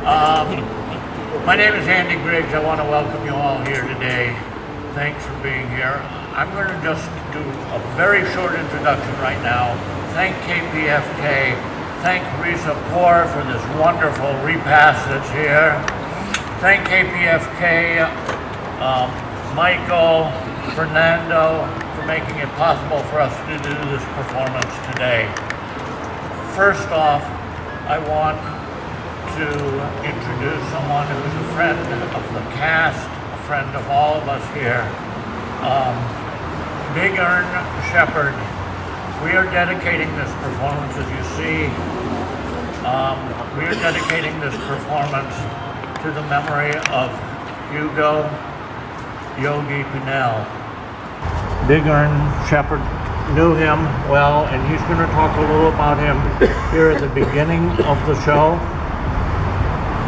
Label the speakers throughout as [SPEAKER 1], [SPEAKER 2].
[SPEAKER 1] My name is Andy Griggs. I want to welcome you all here today. Thanks for being here. I'm going to just do a very short introduction right now. Thank KPFK. Thank Risa Kaur for this wonderful repast that's here. Thank KPFK, Michael, Fernando, for making it possible for us to do this performance today. First off, I want to introduce someone who's a friend of the cast, a friend of all of us here. Big Ern, Sheppard. We are dedicating this performance, as you see, we are dedicating this performance to the memory of Hugo Yogi Pinnell. Big Ern, Sheppard knew him well, and he's going to talk a little about him here at the beginning of the show,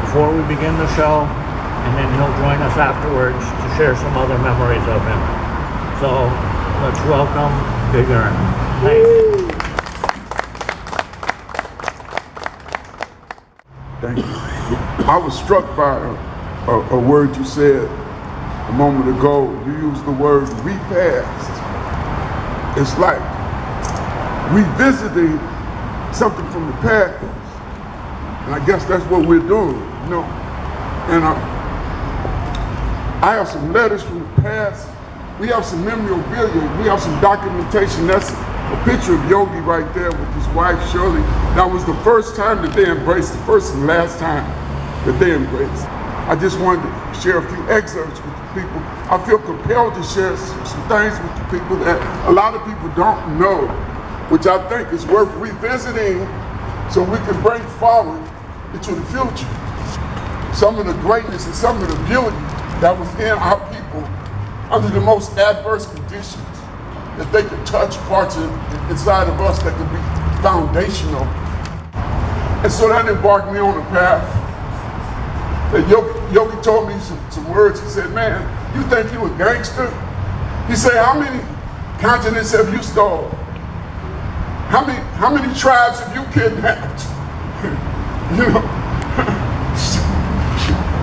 [SPEAKER 1] before we begin the show, and then he'll join us afterwards to share some other memories of him. So let's welcome Big Ern.
[SPEAKER 2] Thank you. I was struck by a word you said a moment ago. You used the word repast. It's like revisiting something from the past. And I guess that's what we're doing, you know. And I have some letters from the past. We have some memorabilia. We have some documentation. That's a picture of Yogi right there with his wife, Shirley. That was the first time that they embraced, the first and last time that they embraced. I just wanted to share a few excerpts with the people. I feel compelled to share some things with the people that a lot of people don't know, which I think is worth revisiting so we can bring forward into the future some of the greatness and some of the beauty that was in our people under the most adverse conditions, that they could touch parts inside of us that could be foundational. And so that embarked me on a path. That Yogi told me some words. He said, man, you think you a gangster? He said, how many continents have you stolen? How many tribes have you kidnapped? You know,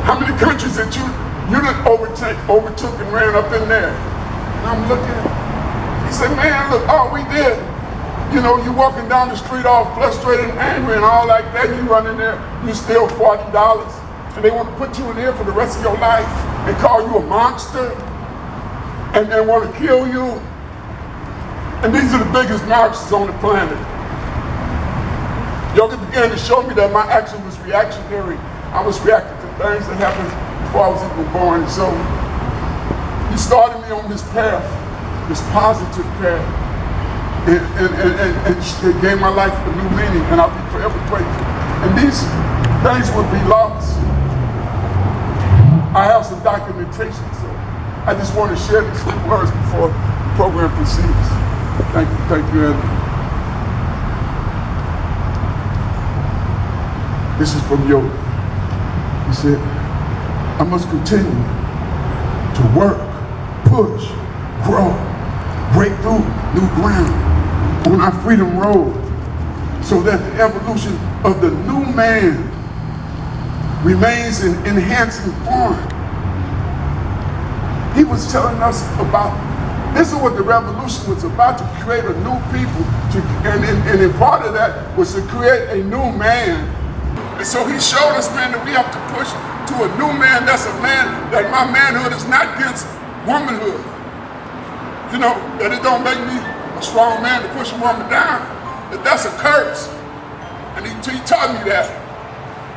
[SPEAKER 2] how many countries that you done overtook and ran up in there? And I'm looking, he said, man, look, all we did, you know, you walking down the street all frustrated and angry and all like that, you run in there, you steal $40, and they want to put you in there for the rest of your life and call you a monster and they want to kill you. And these are the biggest monsters on the planet. Yogi began to show me that my action was reactionary. I was reacting to things that happened before I was even born. So he started me on this path, this positive path, and it gave my life a new meaning, and I'll be forever grateful. And these things would be lost. I have some documentation, so I just want to share these few words before the program proceeds. Thank you, Andy. This is from Yogi. He said, I must continue to work, push, grow, break through new ground on our freedom road so that the evolution of the new man remains in enhancing form. He was telling us about, this is what the revolution was about, to create a new people, and part of that was to create a new man. And so he showed us, man, that we have to push to a new man. That's a man, that my manhood is not against womanhood. You know, that it don't make me a strong man to push a woman down, that that's a curse. And he taught me that.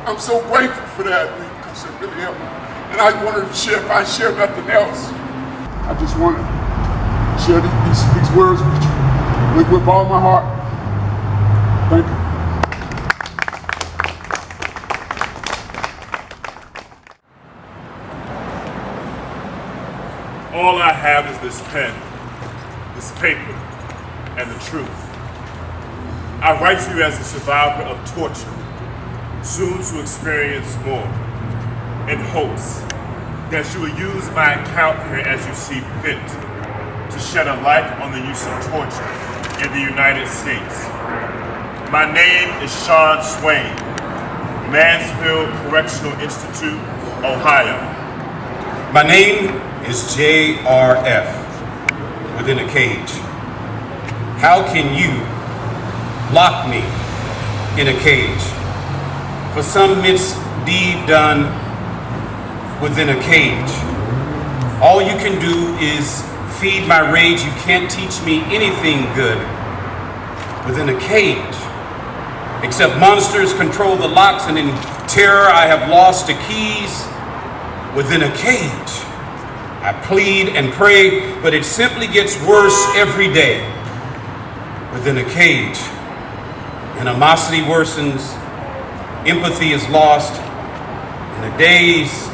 [SPEAKER 2] I'm so grateful for that, because it really helped me. And I wanted to share, if I share nothing else, I just want to share these words with you, with all my heart. Thank you.
[SPEAKER 3] All I have is this pen, this paper, and the truth. I write to you as a survivor of torture, soon to experience more, in hopes that you will use my account here as you see fit to shed a light on the use of torture in the United States. My name is Sean Swain, Mansfield Correctional Institute, Ohio.
[SPEAKER 4] My name is JRF, within a cage. How can you lock me in a cage for some misdeed done within a cage? All you can do is feed my rage. You can't teach me anything good within a cage. Except monsters control the locks, and in terror I have lost the keys within a cage. I plead and pray, but it simply gets worse every day within a cage. Animosity worsens, empathy is lost, and the days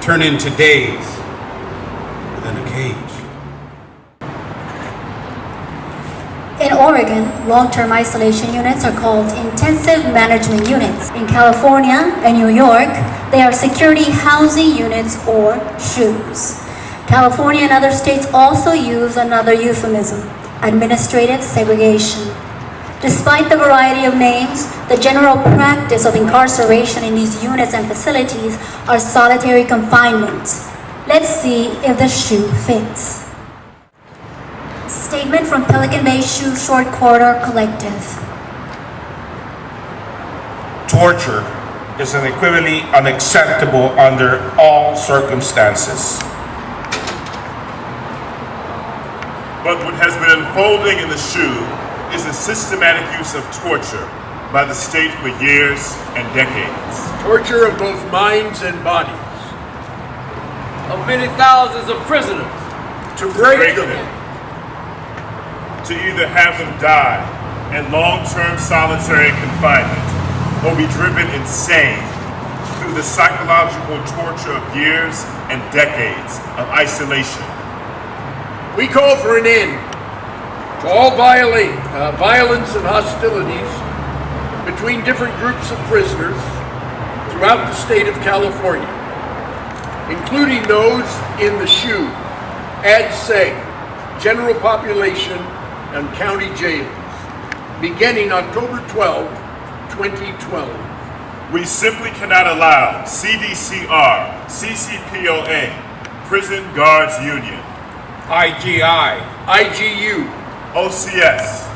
[SPEAKER 4] turn into days within a cage.
[SPEAKER 5] In Oregon, long-term isolation units are called intensive management units. In California and New York, they are security housing units or SHUs. California and other states also use another euphemism, administrative segregation. Despite the variety of names, the general practice of incarceration in these units and facilities are solitary confinement. Let's see if the SHU fits. Statement from Pelican Bay SHU Short Corridor Collective.
[SPEAKER 4] Torture is unequivocally unacceptable under all circumstances.
[SPEAKER 3] But what has been unfolding in the SHU is the systematic use of torture by the state for years and decades.
[SPEAKER 6] Torture of both minds and bodies.
[SPEAKER 7] Of many thousands of prisoners.
[SPEAKER 6] To break them.
[SPEAKER 3] To either have them die in long-term solitary confinement or be driven insane through the psychological torture of years and decades of isolation.
[SPEAKER 6] We call for an end to all violence and hostilities between different groups of prisoners throughout the state of California, including those in the SHU, ADSEG, general population, and county jails, beginning October 12, 2012.
[SPEAKER 3] We simply cannot allow CDCR, CCPOA, Prison Guards Union,
[SPEAKER 4] IGI,
[SPEAKER 6] IGU,
[SPEAKER 3] OCS,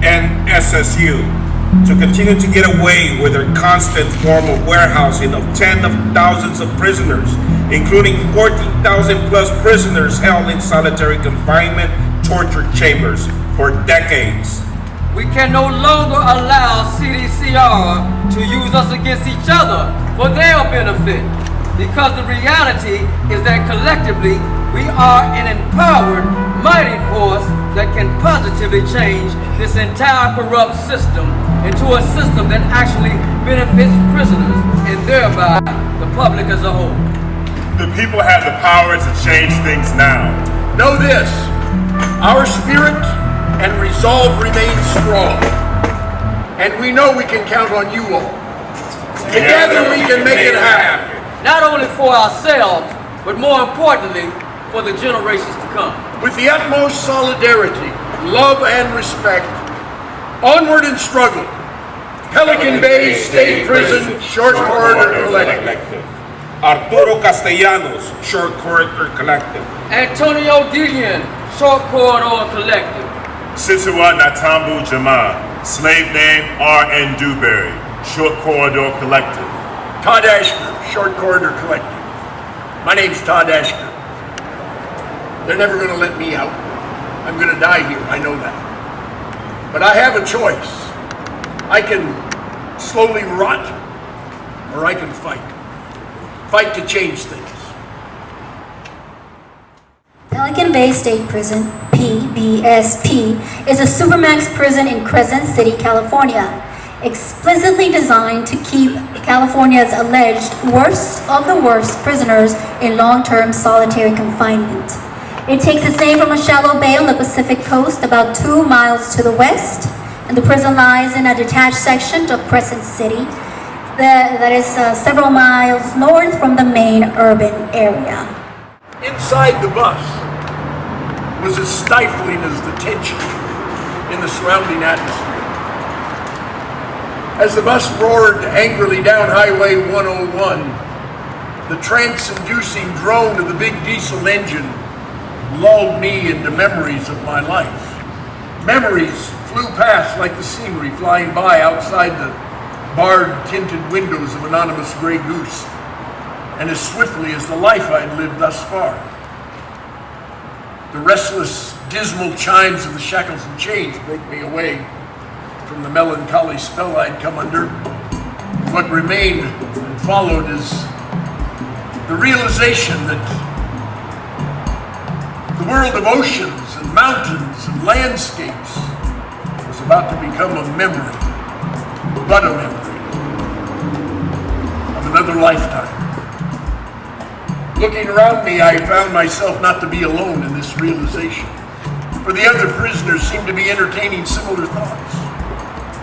[SPEAKER 4] and SSU to continue to get away with their constant form of warehousing of tens of thousands of prisoners, including 14,000 plus prisoners held in solitary confinement torture chambers for decades.
[SPEAKER 7] We can no longer allow CDCR to use us against each other for their benefit, because the reality is that collectively we are an empowered, mighty force that can positively change this entire corrupt system into a system that actually benefits prisoners and thereby the public as a whole.
[SPEAKER 3] the people have the power to change things now.
[SPEAKER 6] Know this, our spirit and resolve remain strong, and we know we can count on you all. Together we can make it happen.
[SPEAKER 7] Not only for ourselves, but more importantly, for the generations to come.
[SPEAKER 6] With the utmost solidarity, love, and respect, onward and struggle. Pelican Bay State Prison Short Corridor Collective.
[SPEAKER 4] Arturo Castellanos, Short Corridor Collective.
[SPEAKER 7] Antonio Gillian, Short Corridor Collective.
[SPEAKER 3] Situa Natambu Jamal, slave name R.N. Dewberry, Short Corridor Collective.
[SPEAKER 6] Todd Ashker, Short Corridor Collective. My name's Todd Ashker. They're never going to let me out. I'm going to die here, I know that. But I have a choice. I can slowly rot, or I can fight. Fight to change things.
[SPEAKER 5] Pelican Bay State Prison, PBSP, is a supermax prison in Crescent City, California, explicitly designed to keep California's alleged worst of the worst prisoners in long-term solitary confinement. It takes its name from a shallow bay on the Pacific coast about 2 miles to the west, and the prison lies in a detached section of Crescent City that is several miles north from the main urban area.
[SPEAKER 6] Inside the bus was as stifling as the tension in the surrounding atmosphere. As the bus roared angrily down Highway 101, the trance-inducing drone of the big diesel engine lulled me into memories of my life. Memories flew past like the scenery flying by outside the barred tinted windows of anonymous gray goose, and as swiftly as the life I'd lived thus far. The restless, dismal chimes of the shackles and chains broke me away from the melancholy spell I'd come under. What remained and followed is the realization that the world of oceans and mountains and landscapes was about to become a memory, but a memory of another lifetime. Looking around me, I found myself not to be alone in this realization, for the other prisoners seemed to be entertaining similar thoughts,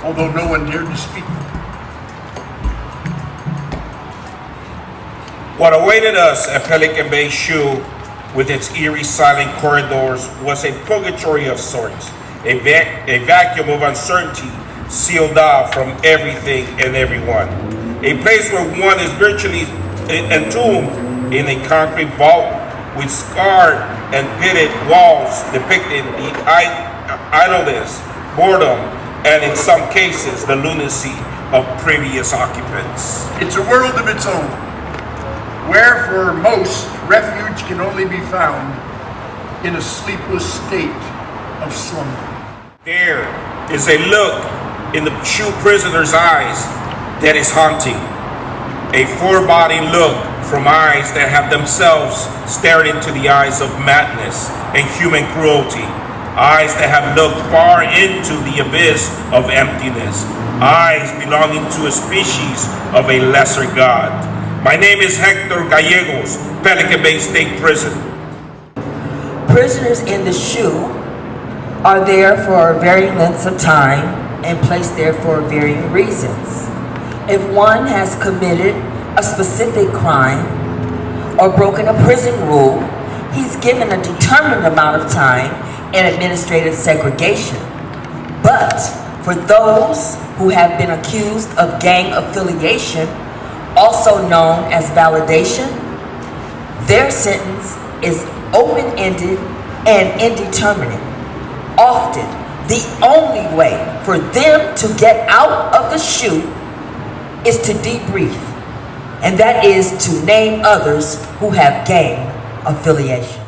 [SPEAKER 6] although no one dared to speak them.
[SPEAKER 4] What awaited us at Pelican Bay SHU with its eerie silent corridors was a purgatory of sorts, a vacuum of uncertainty sealed off from everything and everyone. A place where one is virtually entombed in a concrete vault with scarred and pitted walls depicting the idleness, boredom, and in some cases the lunacy of previous occupants.
[SPEAKER 6] It's a world of its own, where for most, refuge can only be found in a sleepless state of slumber.
[SPEAKER 4] There is a look in the SHU prisoner's eyes that is haunting. A foreboding look from eyes that have themselves stared into the eyes of madness and human cruelty. Eyes that have looked far into the abyss of emptiness. Eyes belonging to a species of a lesser god. My name is Hector Gallegos, Pelican Bay State Prison.
[SPEAKER 8] Prisoners in the SHU are there for varying lengths of time and placed there for varying reasons. If one has committed a specific crime or broken a prison rule, he's given a determined amount of time in administrative segregation. But for those who have been accused of gang affiliation, also known as validation, their sentence is open-ended and indeterminate. Often, the only way for them to get out of the SHU is to debrief, and that is to name others who have gang affiliation.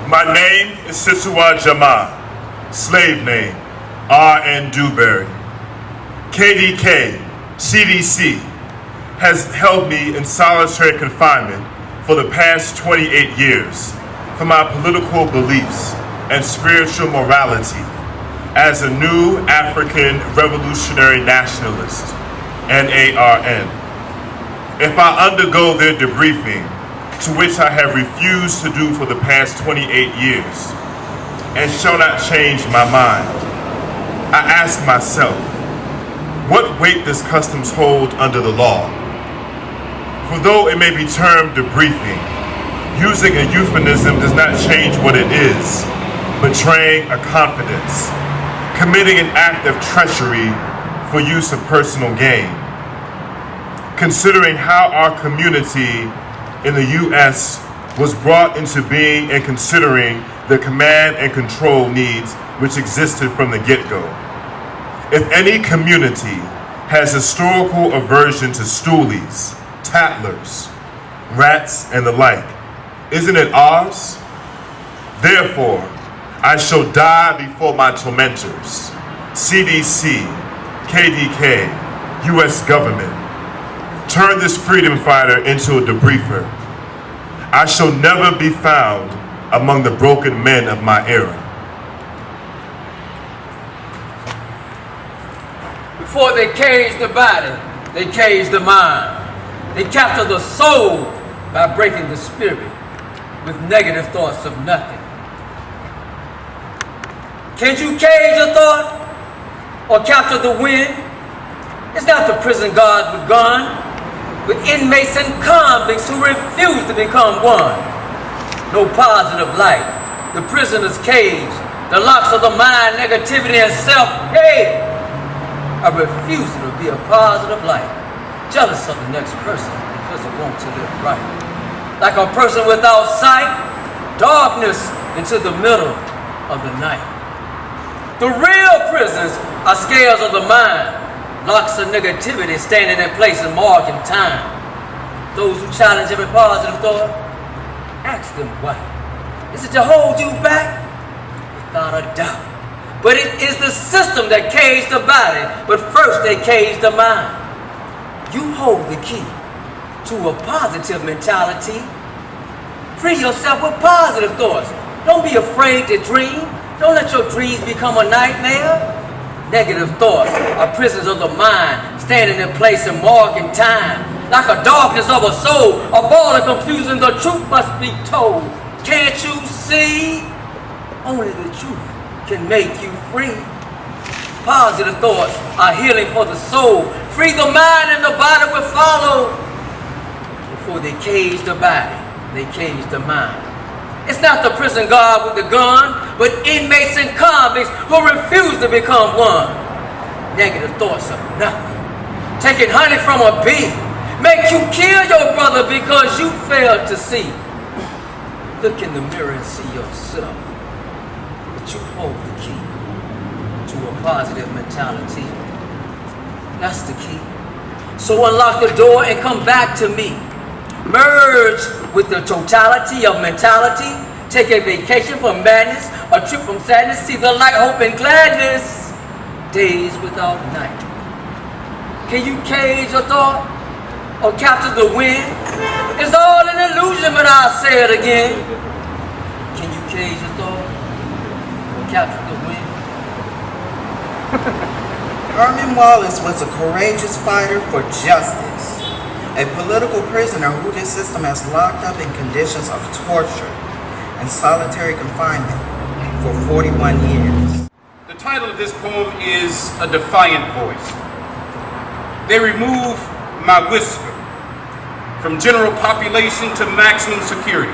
[SPEAKER 3] My name is Sisua Jama, slave name R.N. Dewberry. KDK, CDC, has held me in solitary confinement for the past 28 years for my political beliefs and spiritual morality as a new African revolutionary nationalist, NARN. If I undergo their debriefing, to which I have refused to do for the past 28 years, and shall not change my mind, I ask myself, what weight does customs hold under the law? For though it may be termed debriefing, using a euphemism does not change what it is, betraying a confidence, committing an act of treachery for use of personal gain. Considering how our community in the U.S. was brought into being and considering the command and control needs which existed from the get-go. If any community has historical aversion to stoolies, tattlers, rats, and the like, isn't it ours? Therefore, I shall die before my tormentors, CDC, KDK, U.S. government. Turn this freedom fighter into a debriefer. I shall never be found among the broken men of my era.
[SPEAKER 7] Before they cage the body, they cage the mind. They capture the soul by breaking the spirit with negative thoughts of nothing. Can't you cage a thought or capture the wind? It's not the prison guards with guns, with inmates and convicts who refuse to become one. No positive light. The prisoner's cage, the locks of the mind, negativity and self-hate, a refusal to be a positive light, jealous of the next person because it wants to live right. Like a person without sight, darkness into the middle of the night. The real prisons are scales of the mind, locks of negativity standing in place and marking time. Those who challenge every positive thought, ask them why. Is it to hold you back? Without a doubt. But it is the system that caged the body, but first they caged the mind. You hold the key to a positive mentality. Free yourself with positive thoughts. Don't be afraid to dream. Don't let your dreams become a nightmare. Negative thoughts are prisons of the mind, standing in place and marking time. Like a darkness of a soul, a ball of confusion, the truth must be told. Can't you see? Only the truth can make you free. Positive thoughts are healing for the soul. Free the mind and the body will follow. Before they cage the body, they cage the mind. It's not the prison guard with the gun, but inmates and convicts who refuse to become one. Negative thoughts are nothing. Taking honey from a bee make you kill your brother because you failed to see. Look in the mirror and see yourself. But you hold the key to a positive mentality. That's the key. So unlock the door and come back to me. Merge with the totality of mentality. Take a vacation from madness, a trip from sadness. See the light, hope, and gladness. Days without night. Can you cage your thought or capture the wind? It's all an illusion, but I'll say it again. Can you cage your thought or capture the wind?
[SPEAKER 9] Herman Wallace was a courageous fighter for justice, a political prisoner who this system has locked up in conditions of torture and solitary confinement for 41 years.
[SPEAKER 4] The title of this poem is A Defiant Voice. They remove my whisper from general population to maximum security.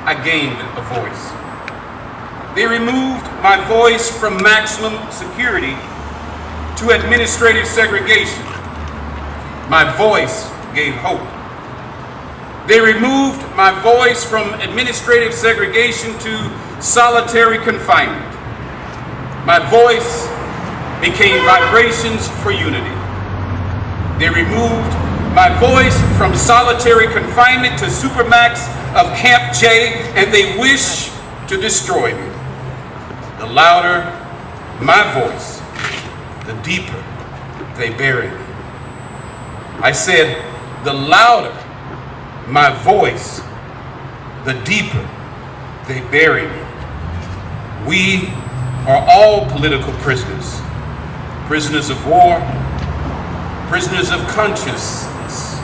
[SPEAKER 4] I gained a voice. They removed my voice from maximum security to administrative segregation. My voice gave hope. They removed my voice from administrative segregation to solitary confinement. My voice became vibrations for unity. They removed my voice from solitary confinement to supermax of Camp J, and they wish to destroy me. The louder my voice, the deeper they bury me. I said, the louder my voice, the deeper they bury me. We are all political prisoners, prisoners of war, prisoners of consciousness.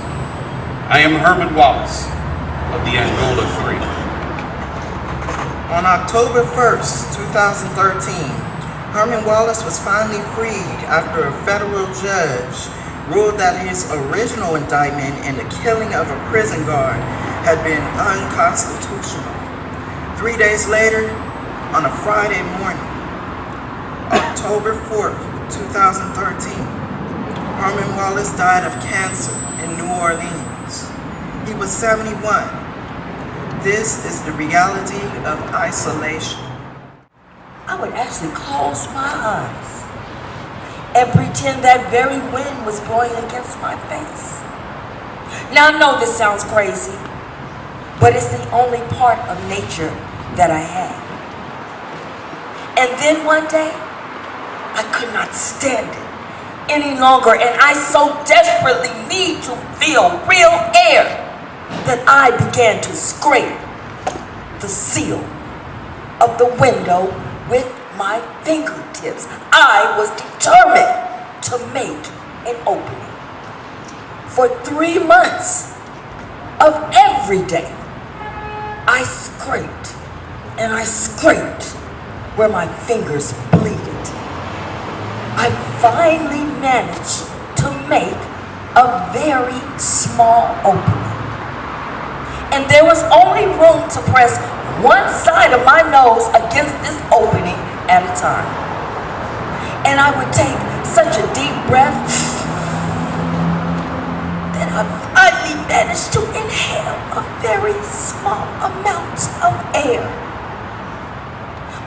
[SPEAKER 4] I am Herman Wallace of the Angola 3.
[SPEAKER 9] On October 1st, 2013, Herman Wallace was finally freed after a federal judge ruled that his original indictment in the killing of a prison guard had been unconstitutional. 3 days later, on a Friday morning, October 4th, 2013, Herman Wallace died of cancer in New Orleans. He was 71. This is the reality of isolation.
[SPEAKER 8] I would actually close my eyes and pretend that very wind was blowing against my face. Now I know this sounds crazy, but it's the only part of nature that I have. And then one day, I could not stand it any longer, and I so desperately need to feel real air that I began to scrape the seal of the window with my fingertips. I was determined to make an opening. For 3 months of every day, I scraped and I scraped where my fingers bleeded. I finally managed to make a very small opening. And there was only room to press one side of my nose against this opening at a time. And I would take such a deep breath that I finally managed to inhale a very small amount of air.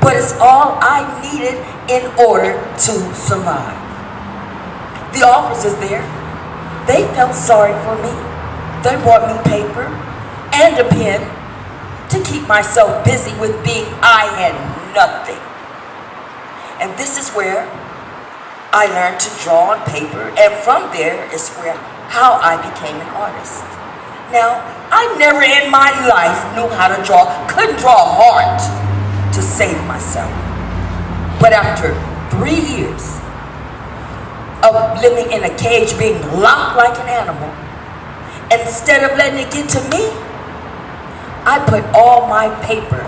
[SPEAKER 8] But it's all I needed in order to survive. The officers there, they felt sorry for me. They brought me paper and a pen to keep myself busy with being I had nothing. And this is where I learned to draw on paper, and from there is how I became an artist. Now, I never in my life knew how to draw, couldn't draw a heart to save myself. But after 3 years of living in a cage, being locked like an animal, instead of letting it get to me, I put all my paper,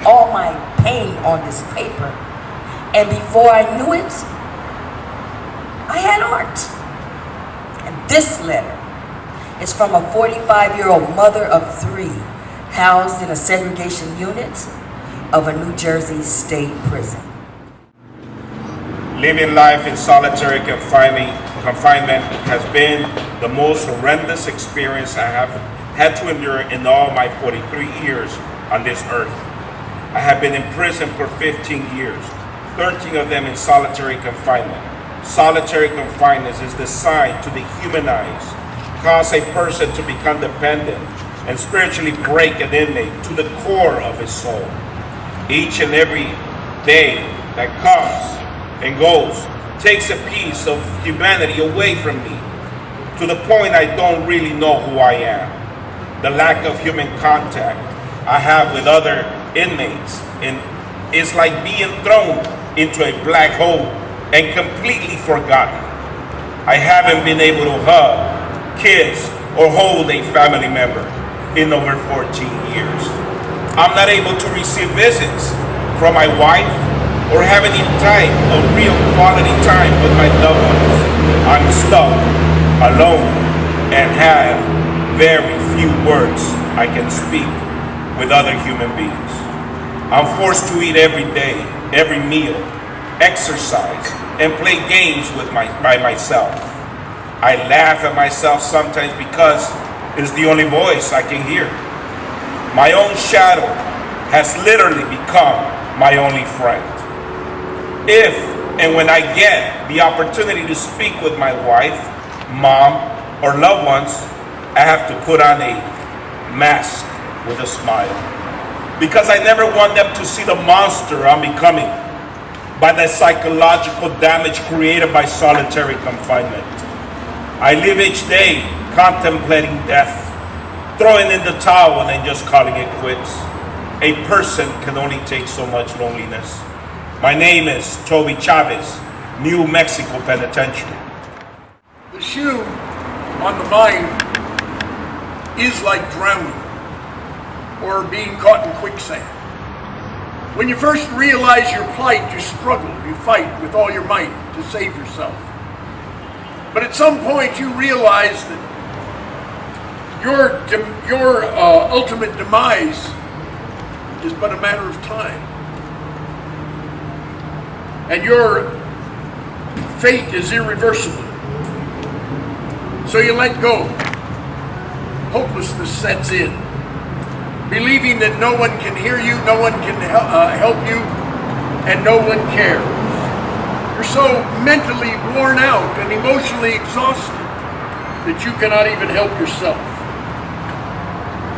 [SPEAKER 8] all my pain on this paper. And before I knew it, I had art. And this letter is from a 45-year-old mother of 3 housed in a segregation unit of a New Jersey state prison.
[SPEAKER 4] Living life in solitary confinement has been the most horrendous experience I have had to endure in all my 43 years on this earth. I have been in prison for 15 years, 13 of them in solitary confinement. Solitary confinement is designed to dehumanize, cause a person to become dependent, and spiritually break an inmate to the core of his soul. Each and every day that comes and goes takes a piece of humanity away from me, to the point I don't really know who I am. The lack of human contact I have with other inmates is like being thrown into a black hole and completely forgotten. I haven't been able to hug, kiss, or hold a family member in over 14 years. I'm not able to receive visits from my wife or have any type of real quality time with my loved ones. I'm stuck, alone, and have very few words I can speak with other human beings. I'm forced to eat every day, every meal, exercise, and play games by myself. I laugh at myself sometimes because it's the only voice I can hear. My own shadow has literally become my only friend. If and when I get the opportunity to speak with my wife, mom, or loved ones, I have to put on a mask with a smile, because I never want them to see the monster I'm becoming by the psychological damage created by solitary confinement. I live each day contemplating death, throwing in the towel and just calling it quits. A person can only take so much loneliness. My name is Toby Chavez, New Mexico Penitentiary.
[SPEAKER 6] The shoe on the mind is like drowning or being caught in quicksand. When you first realize your plight, you struggle, you fight with all your might to save yourself. But at some point you realize that your ultimate demise is but a matter of time. And your fate is irreversible. So you let go. Hopelessness sets in. Believing that no one can hear you, no one can help you, and no one cares. You're so mentally worn out and emotionally exhausted that you cannot even help yourself.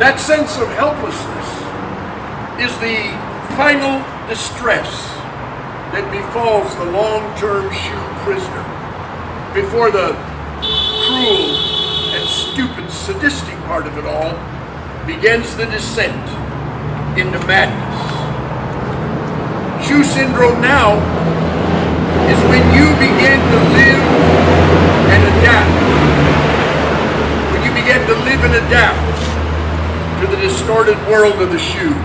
[SPEAKER 6] That sense of helplessness is the final distress that befalls the long-term shoe prisoner before the cruel and stupid sadistic part of it all begins the descent into madness. Shoe syndrome now is when you begin to live and adapt. When you begin to live and adapt to the distorted world of the shoe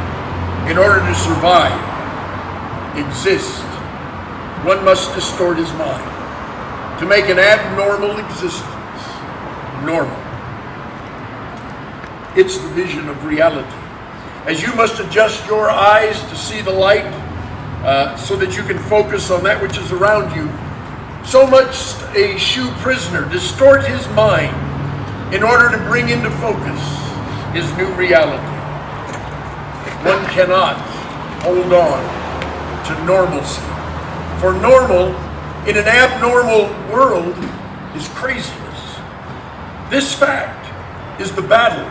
[SPEAKER 6] in order to survive, exist. One must distort his mind to make an abnormal existence normal. It's the vision of reality. as you must adjust your eyes to see the light so that you can focus on that which is around you, so must a SHU prisoner distort his mind in order to bring into focus his new reality. One cannot hold on to normalcy, for normal in an abnormal world is craziness. This fact is the battle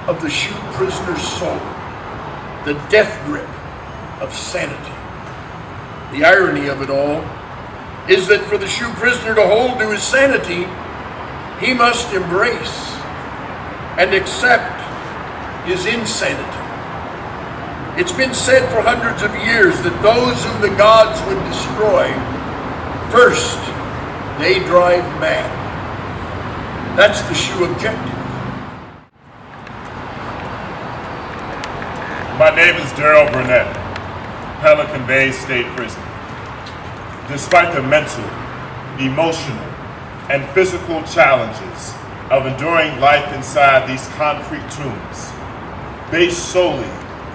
[SPEAKER 6] of the SHU prisoner's soul, the death grip of sanity. The irony of it all is that for the SHU prisoner to hold to his sanity, he must embrace and accept his insanity. It's been said for hundreds of years that those whom the gods would destroy, first they drive mad. That's the SHU objective.
[SPEAKER 3] My name is Daryl Burnett, Pelican Bay State Prison. Despite the mental, emotional, and physical challenges of enduring life inside these concrete tombs, based solely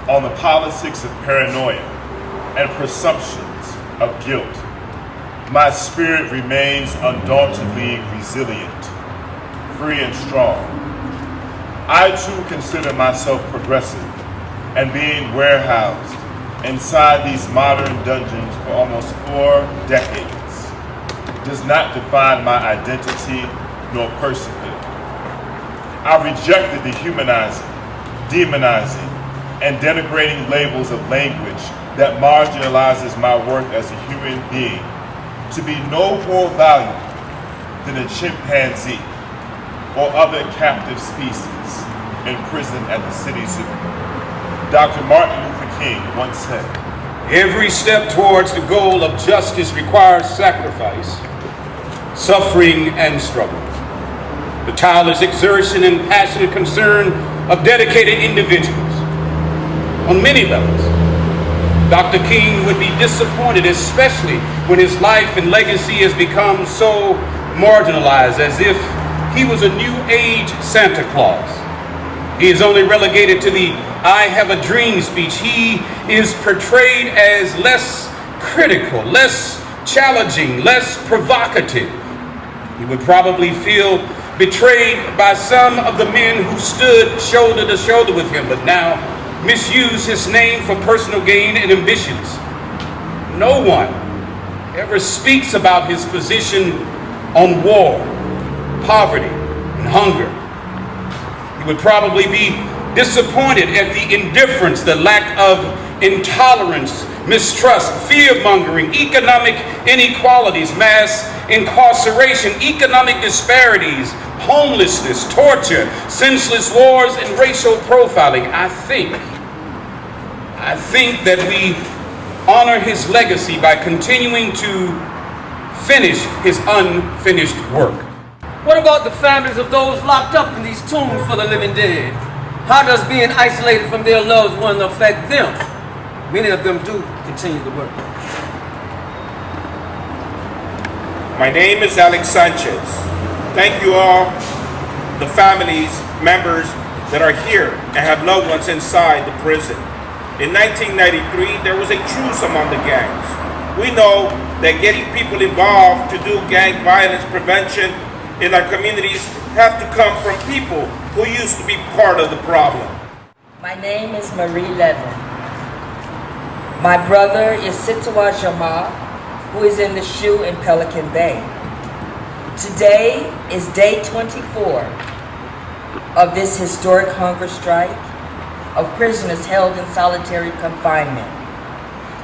[SPEAKER 3] on the politics of paranoia and presumptions of guilt, my spirit remains undauntedly resilient, free and strong. I too consider myself progressive, and being warehoused inside these modern dungeons for almost 4 decades does not define my identity nor personhood. I rejected the humanizing, demonizing, and denigrating labels of language that marginalizes my work as a human being to be no more valuable than a chimpanzee or other captive species in prison at the city zoo. Dr. Martin Luther King once said,
[SPEAKER 4] Every step towards the goal of justice requires sacrifice, suffering, and struggle. The tireless exertion and passionate concern of dedicated individuals. On many levels, Dr. King would be disappointed, especially when his life and legacy has become so marginalized, as if he was a new age Santa Claus. He is only relegated to the I have a dream speech. He is portrayed as less critical, less challenging, less provocative. He would probably feel betrayed by some of the men who stood shoulder to shoulder with him, but now misuse his name for personal gain and ambitions. No one ever speaks about his position on war, poverty, and hunger. He would probably be disappointed at the indifference, the lack of intolerance, mistrust, fear-mongering, economic inequalities, mass incarceration, economic disparities, homelessness, torture, senseless wars, and racial profiling. I think that we honor his legacy by continuing to finish his unfinished work.
[SPEAKER 7] What about the families of those locked up in these tombs for the living dead? How does being isolated from their loved ones affect them? Many of them do continue to work.
[SPEAKER 10] My name is Alex Sanchez. Thank you all, the families, members that are here and have loved ones inside the prison. In 1993, there was a truce among the gangs. We know that getting people involved to do gang violence prevention in our communities have to come from people who used to be part of the problem.
[SPEAKER 8] My name is Marie Levin. My brother is Sitawa Jamal, who is in the SHU in Pelican Bay. Today is day 24 of this historic hunger strike of prisoners held in solitary confinement.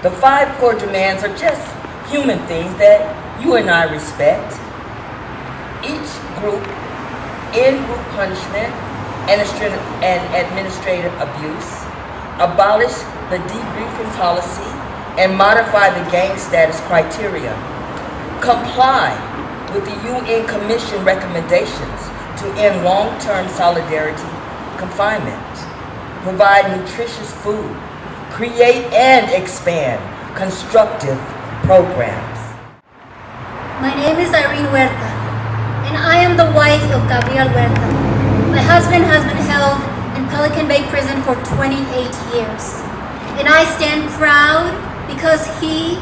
[SPEAKER 8] The 5 core demands are just human things that you and I respect. Each group, in-group punishment and administrative abuse, abolish the debriefing policy and modify the gang status criteria, comply with the UN Commission recommendations to end long-term solidarity confinement, provide nutritious food, create and expand constructive programs.
[SPEAKER 5] My name is Irene Huerta, and I am the wife of Gabriel Huerta. My husband has been held in Pelican Bay Prison for 28 years. And I stand proud because he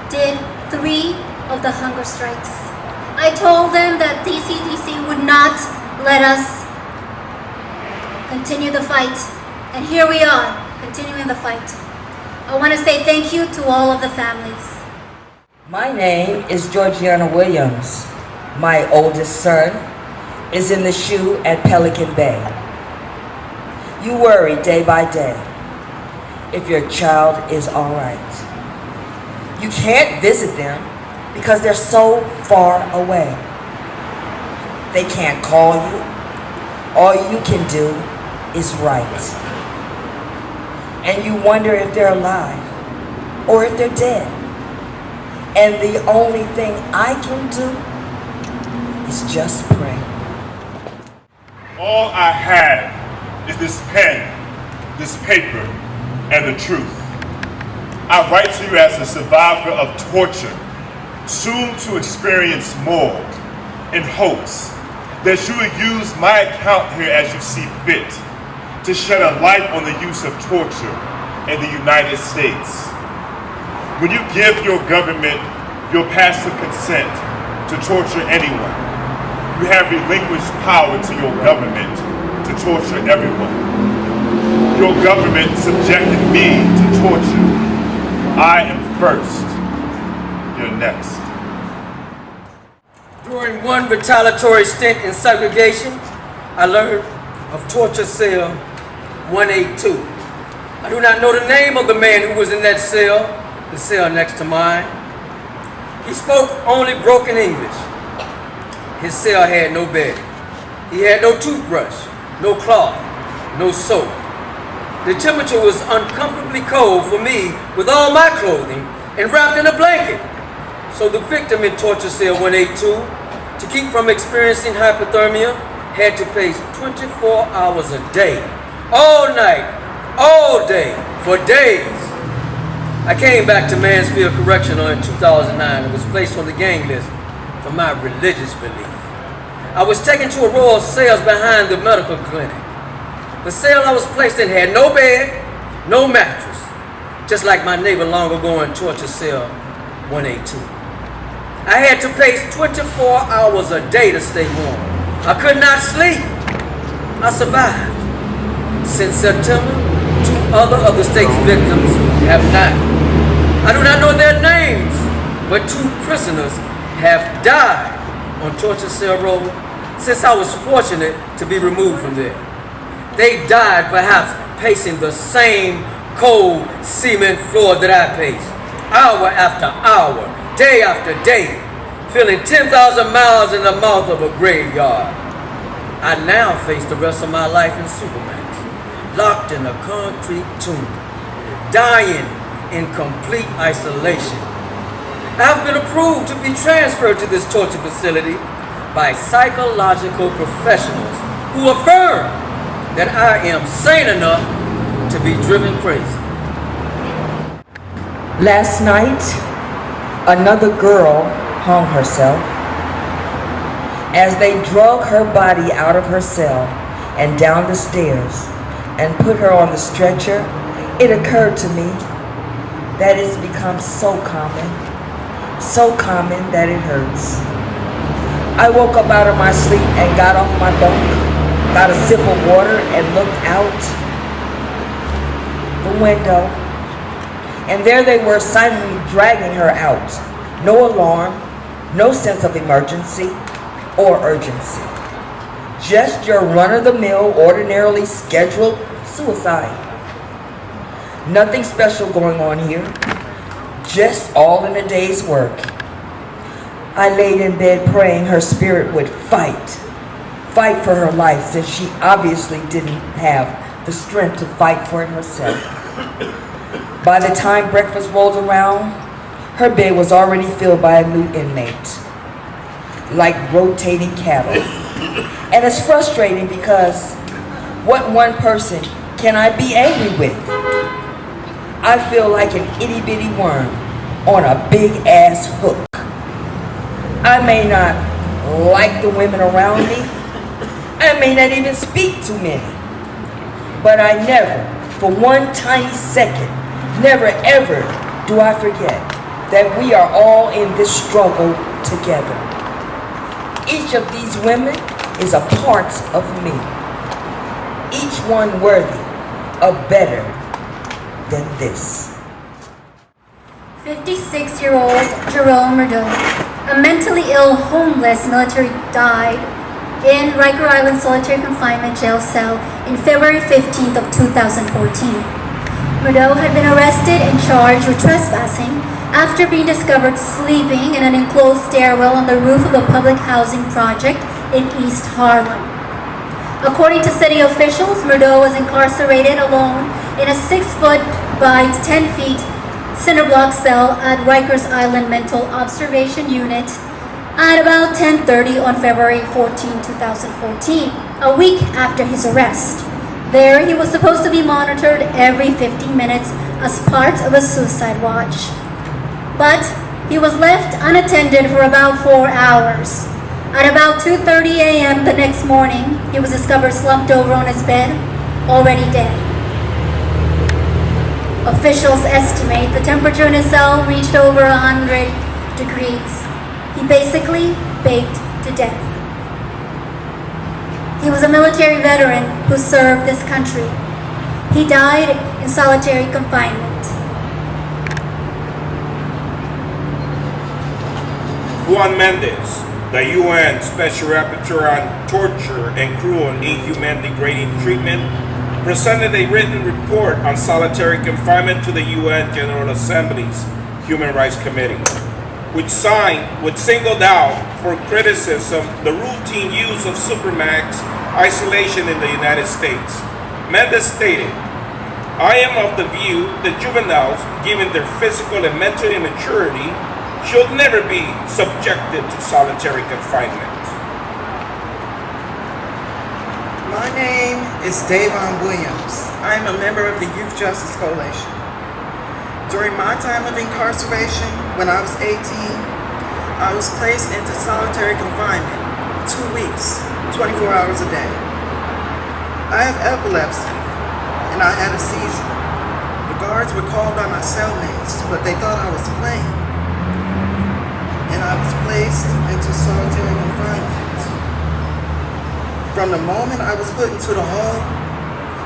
[SPEAKER 5] did 3 of the hunger strikes. I told them that DCDC would not let us continue the fight. And here we are, continuing the fight. I want to say thank you to all of the families.
[SPEAKER 8] My name is Georgiana Williams. My oldest son is in the SHU at Pelican Bay. You worry day by day if your child is all right. You can't visit them because they're so far away. They can't call you. All you can do is write. And you wonder if they're alive or if they're dead. And the only thing I can do is just pray.
[SPEAKER 3] All I have is this pen, this paper, and the truth. I write to you as a survivor of torture, soon to experience more, in hopes that you would use my account here as you see fit to shed a light on the use of torture in the United States. When you give your government your passive consent to torture anyone, you have relinquished power to your government to torture everyone. Your government subjected me to torture. I am first. You're next.
[SPEAKER 7] During one retaliatory stint in segregation, I learned of torture cell 182. I do not know the name of the man who was in that cell, the cell next to mine. He spoke only broken English. His cell had no bed. He had no toothbrush, no cloth, no soap. The temperature was uncomfortably cold for me with all my clothing and wrapped in a blanket. So the victim in torture cell 182, to keep from experiencing hypothermia, had to pace 24 hours a day, all night, all day, for days. I came back to Mansfield Correctional in 2009 and was placed on the gang list for my religious belief. I was taken to a row of cells behind the medical clinic. The cell I was placed in had no bed, no mattress, just like my neighbor long ago in torture cell 182. I had to pace 24 hours a day to stay warm. I could not sleep. I survived. Since September, 2 other of the state's victims have not. I do not know their names, but 2 prisoners have died on torture cell road since I was fortunate to be removed from there. They died perhaps pacing the same cold cement floor that I paced, hour after hour, day after day, feeling 10,000 miles in the mouth of a graveyard. I now face the rest of my life in Supermax, locked in a concrete tomb, dying in complete isolation. I've been approved to be transferred to this torture facility by psychological professionals who affirm that I am sane enough to be driven crazy.
[SPEAKER 8] Last night, another girl hung herself. As they drug her body out of her cell and down the stairs and put her on the stretcher, it occurred to me that it's become so common that it hurts. I woke up out of my sleep and got off my bunk, got a sip of water and looked out the window. And there they were silently dragging her out. No alarm, no sense of emergency or urgency. Just your run-of-the-mill, ordinarily scheduled suicide. Nothing special going on here, just all in a day's work. I laid in bed praying her spirit would fight for her life, since she obviously didn't have the strength to fight for it herself. By the time breakfast rolled around, her bed was already filled by a new inmate, like rotating cattle. And it's frustrating because what one person can I be angry with? I feel like an itty bitty worm on a big ass hook. I may not like the women around me, I may not even speak to many. But I never, for one tiny second, never ever do I forget that we are all in this struggle together. Each of these women is a part of me. Each one worthy of better than this.
[SPEAKER 5] 56-year-old Jerome Murdo, a mentally ill, homeless military, died in Riker Island Solitary Confinement Jail cell in February 15th of 2014. Murdo had been arrested and charged with trespassing after being discovered sleeping in an enclosed stairwell on the roof of a public housing project in East Harlem. According to city officials, Murdo was incarcerated alone in a 6-foot by 10 feet cinder block cell at Rikers Island Mental Observation Unit at about 10:30 on February 14, 2014, a week after his arrest. There, he was supposed to be monitored every 15 minutes as part of a suicide watch. But he was left unattended for about 4 hours. At about 2:30 a.m. the next morning, he was discovered slumped over on his bed, already dead. Officials estimate the temperature in his cell reached over 100 degrees. He basically baked to death. He was a military veteran who served this country. He died in solitary confinement.
[SPEAKER 10] Juan Mendez, the UN Special Rapporteur on Torture and Cruel and Inhuman Degrading Treatment, presented a written report on solitary confinement to the UN General Assembly's Human Rights Committee, which singled out for criticism the routine use of supermax isolation in the United States. Mendez stated, "I am of the view that juveniles, given their physical and mental immaturity, should never be subjected to solitary confinement."
[SPEAKER 9] My name is Davon Williams. I am a member of the Youth Justice Coalition. During my time of incarceration, when I was 18, I was placed into solitary confinement 2 weeks, 24 hours a day. I have epilepsy, and I had a seizure. The guards were called by my cellmates, but they thought I was playing, and I was placed into solitary confinement. From the moment I was put into the home,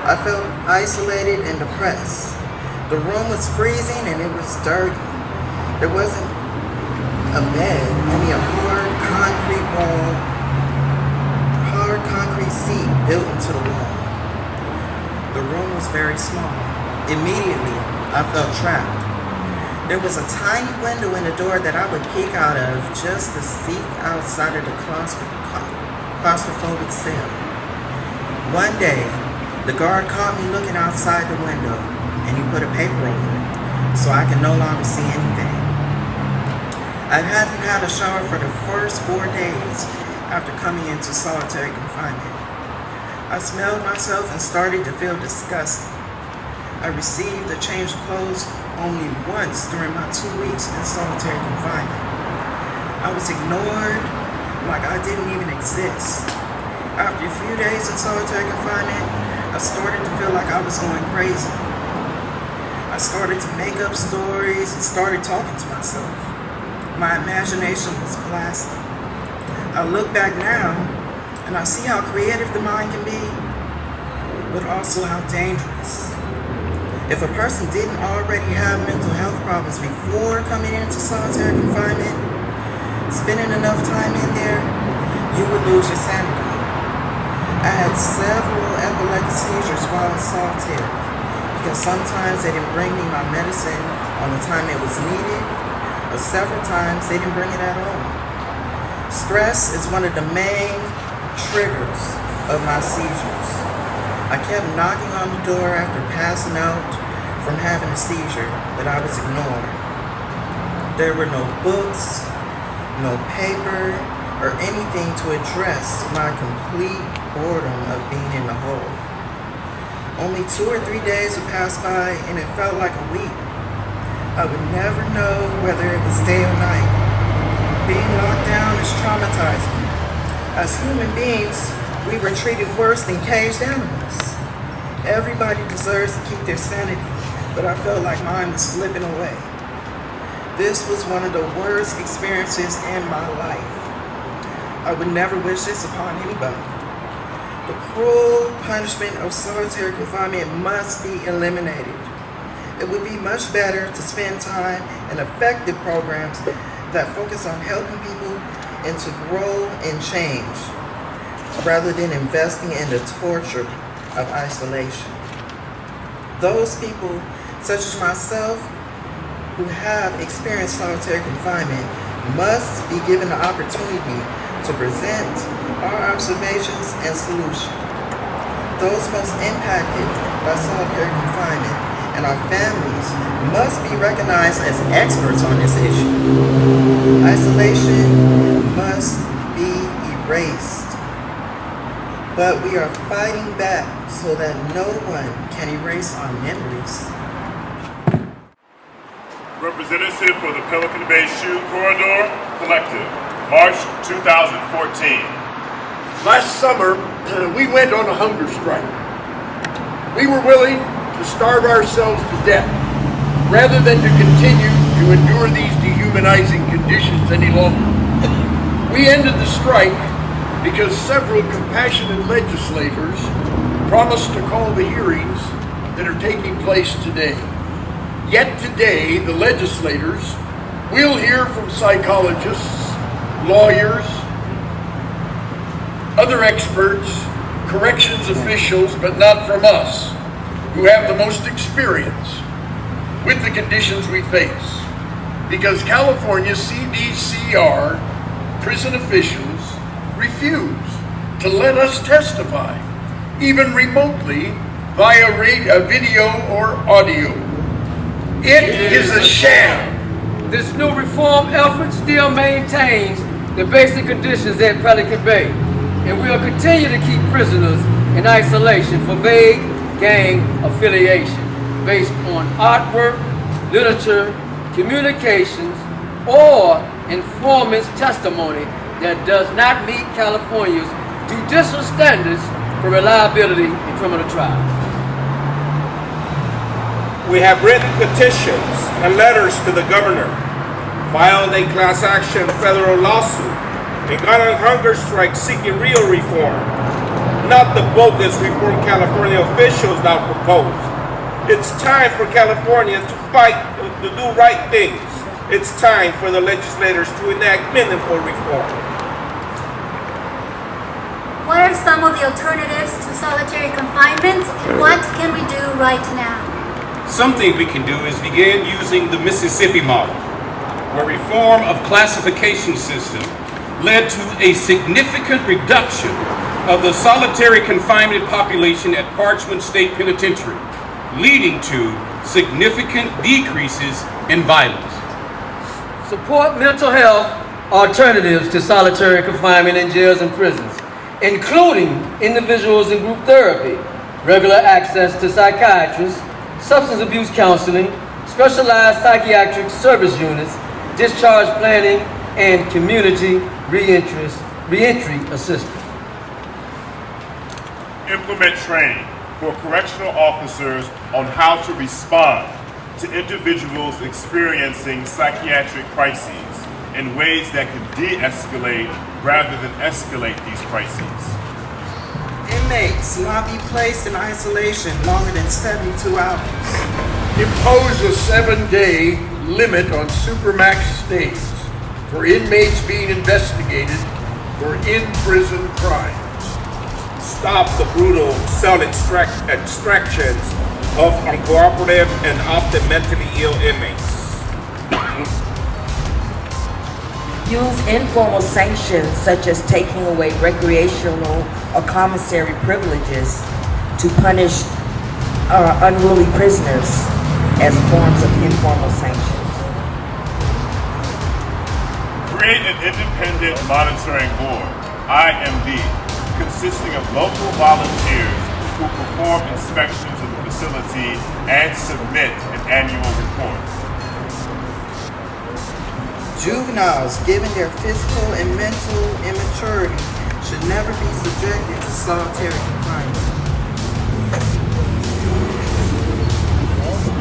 [SPEAKER 9] I felt isolated and depressed. The room was freezing and it was dirty. There wasn't a bed, only a hard concrete seat built into the wall. The room was very small. Immediately, I felt trapped. There was a tiny window in the door that I would peek out of just to see outside of the claustrophobic cell. One day, the guard caught me looking outside the window, and he put a paper over it, so I could no longer see anything. I hadn't had a shower for the first 4 days after coming into solitary confinement. I smelled myself and started to feel disgusting. I received a change of clothes only once during my 2 weeks in solitary confinement. I was ignored like I didn't even exist. After a few days in solitary confinement, I started to feel like I was going crazy. I started to make up stories and started talking to myself. My imagination was blasted. I look back now and I see how creative the mind can be, but also how dangerous. If a person didn't already have mental health problems before coming into solitary confinement, spending enough time in there, you would lose your sanity. I had several epileptic seizures while in solitary because sometimes they didn't bring me my medicine on the time it was needed, or several times they didn't bring it at all. Stress is one of the main triggers of my seizures. I kept knocking on the door after passing out from having a seizure, but I was ignored. There were no books, no paper, or anything to address my complete boredom of being in the hole. Only 2 or 3 days would pass by and it felt like a week. I would never know whether it was day or night. Being locked down is traumatizing. As human beings, We were treated worse than caged animals. Everybody deserves to keep their sanity, but I felt like mine was slipping away. This was one of the worst experiences in my life. I would never wish this upon anybody. The cruel punishment of solitary confinement must be eliminated. It would be much better to spend time in effective programs that focus on helping people and to grow and change, rather than investing in the torture of isolation. Those people, such as myself, who have experienced solitary confinement, must be given the opportunity to present our observations and solutions. Those most impacted by solitary confinement and our families must be recognized as experts on this issue. Isolation must be erased. But we are fighting back so that no one can erase our memories.
[SPEAKER 3] Representative for the Pelican Bay Shoe Corridor Collective, March 2014.
[SPEAKER 6] Last summer, we went on a hunger strike. We were willing to starve ourselves to death rather than to continue to endure these dehumanizing conditions any longer. We ended the strike because several compassionate legislators promised to call the hearings that are taking place today. Yet today, the legislators will hear from psychologists, lawyers, other experts, corrections officials, but not from us, who have the most experience with the conditions we face. Because California CDCR prison officials refuse to let us testify, even remotely via video or audio. It is a sham.
[SPEAKER 7] This new reform effort still maintains the basic conditions at Pelican Bay, and will continue to keep prisoners in isolation for vague gang affiliation based on artwork, literature, communications, or informant's testimony that does not meet California's judicial standards for reliability in criminal trials.
[SPEAKER 10] We have written petitions and letters to the governor, filed a class action federal lawsuit, and gone on hunger strike seeking real reform, not the bogus reform California officials now propose. It's time for California to fight to do right things. It's time for the legislators to enact meaningful reform.
[SPEAKER 5] What are some of the alternatives to solitary confinement, and what can we do right now?
[SPEAKER 4] Something we can do is begin using the Mississippi model, where reform of classification system led to a significant reduction of the solitary confinement population at Parchman State Penitentiary, leading to significant decreases in violence.
[SPEAKER 7] Support mental health alternatives to solitary confinement in jails and prisons, including individuals in group therapy, regular access to psychiatrists, substance abuse counseling, specialized psychiatric service units, discharge planning, and community reentry assistance.
[SPEAKER 3] Implement training for correctional officers on how to respond to individuals experiencing psychiatric crises in ways that can de-escalate rather than escalate these crises.
[SPEAKER 9] Inmates not be placed in isolation longer than 72 hours.
[SPEAKER 6] Impose a 7-day limit on supermax stays for inmates being investigated for in-prison crimes.
[SPEAKER 10] Stop the brutal cell extractions of uncooperative and often mentally ill inmates.
[SPEAKER 8] Use informal sanctions such as taking away recreational or commissary privileges to punish unruly prisoners as forms of informal sanctions.
[SPEAKER 3] Create an independent monitoring board, IMB, consisting of local volunteers who perform inspections of the facility and submit an annual report.
[SPEAKER 9] Juveniles, given their physical and mental immaturity, should never be subjected to solitary confinement.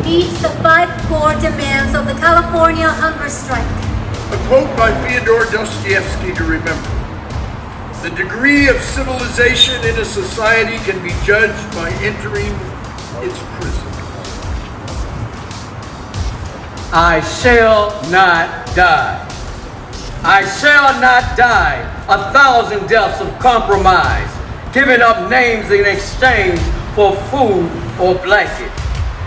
[SPEAKER 5] Meets the 5 core demands of the California hunger strike.
[SPEAKER 6] A quote by Fyodor Dostoevsky to remember. The degree of civilization in a society can be judged by entering its prison.
[SPEAKER 7] I shall not die. I shall not die 1,000 deaths of compromise, giving up names in exchange for food or blanket.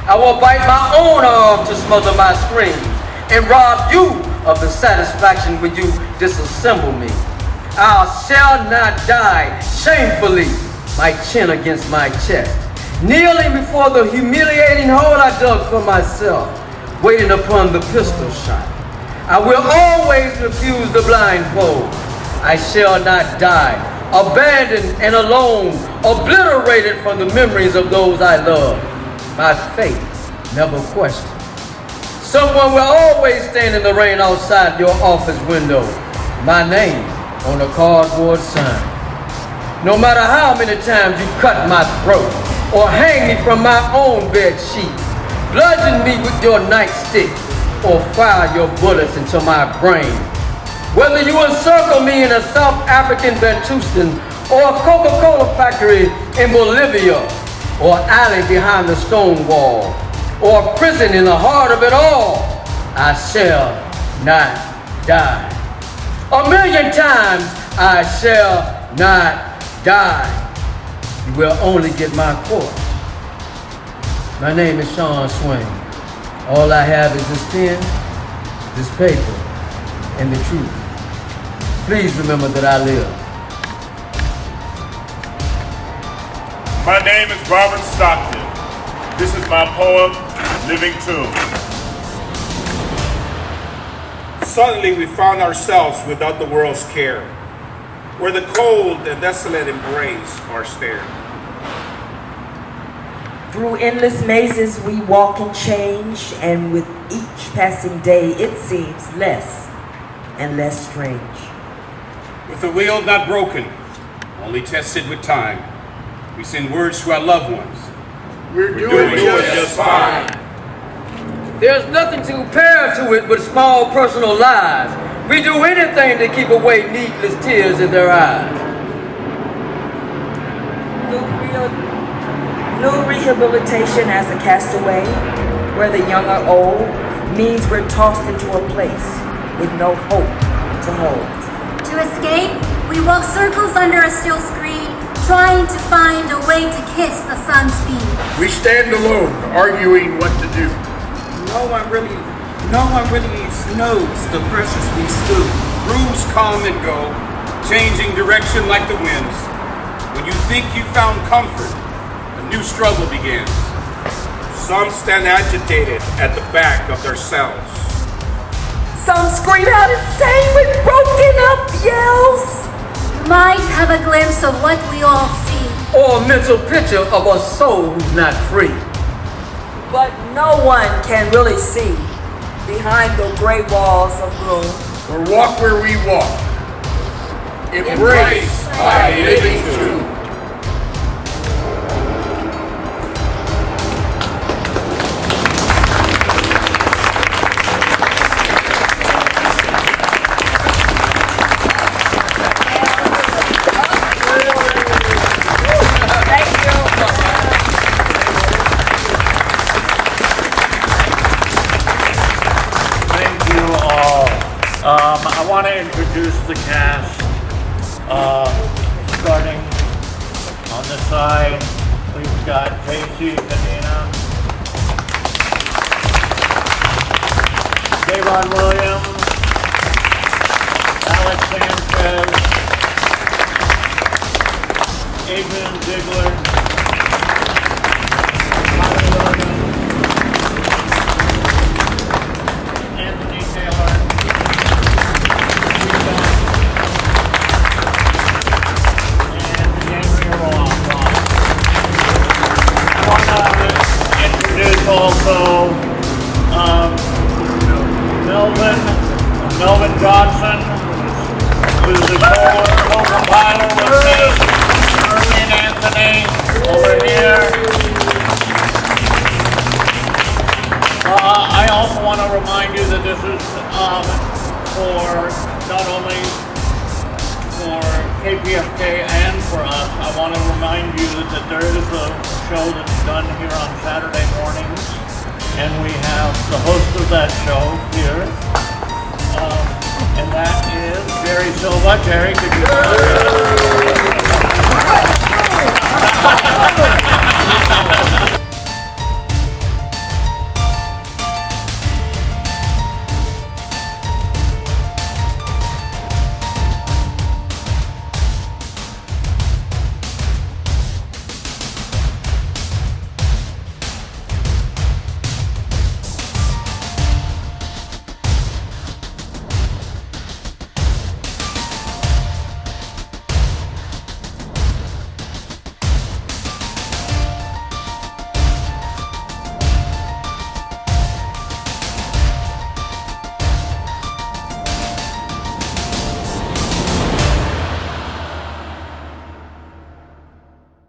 [SPEAKER 7] I will bite my own arm to smother my screams and rob you of the satisfaction when you disassemble me. I shall not die shamefully, my chin against my chest, kneeling before the humiliating hole I dug for myself, waiting upon the pistol shot. I will always refuse the blindfold. I shall not die, abandoned and alone, obliterated from the memories of those I love. My fate never questioned. Someone will always stand in the rain outside your office window. My name on a cardboard sign. No matter how many times you cut my throat or hang me from my own bed sheet, bludgeon me with your nightstick or fire your bullets into my brain. Whether you encircle me in a South African Bantustan or a Coca-Cola factory in Bolivia or alley behind the stone wall or a prison in the heart of it all, I shall not die. 1,000,000 times I shall not die. You will only get my corpse. My name is Sean Swain. All I have is this pen, this paper, and the truth. Please remember that I live.
[SPEAKER 3] My name is Robert Stockton. This is my poem, Living Tomb.
[SPEAKER 10] Suddenly we found ourselves without the world's care, where the cold and desolate embrace our stare.
[SPEAKER 8] Through endless mazes we walk and change, and with each passing day it seems less and less strange.
[SPEAKER 4] With the will not broken, only tested with time, we send words to our loved ones.
[SPEAKER 6] We're doing just fine.
[SPEAKER 7] There's nothing to compare to it but small personal lies. We do anything to keep away needless tears in their eyes.
[SPEAKER 8] New rehabilitation as a castaway, where the young are old, means we're tossed into a place with no hope to hold.
[SPEAKER 5] To escape, we walk circles under a steel screen, trying to find a way to kiss the sun's beam.
[SPEAKER 6] We stand alone, arguing what to do.
[SPEAKER 10] No one really knows the pressures we stood.
[SPEAKER 4] Rooms come and go, changing direction like the winds. When you think you found comfort, a new struggle begins.
[SPEAKER 10] Some stand agitated at the back of their cells.
[SPEAKER 8] Some scream out insane with broken up yells.
[SPEAKER 5] You might have a glimpse of what we all see.
[SPEAKER 7] Or a mental picture of a soul who's not free.
[SPEAKER 8] But no one can really see behind the gray walls of gloom.
[SPEAKER 6] Or walk where we walk. Embraced by a living tomb.
[SPEAKER 1] I want to introduce the cast, starting on the side. We've got Casey Cadena, J.Rod Williams, Alex Sanchez, Adrian Ziegler, Tommy Williams, Anthony Taylor, also Melvin Johnson, who's the co-compiler with KPFK and for us, I want to remind you that there is a show that's done here on Saturday mornings, and we have the host of that show here, and that is Jerry Silva. Jerry, could you?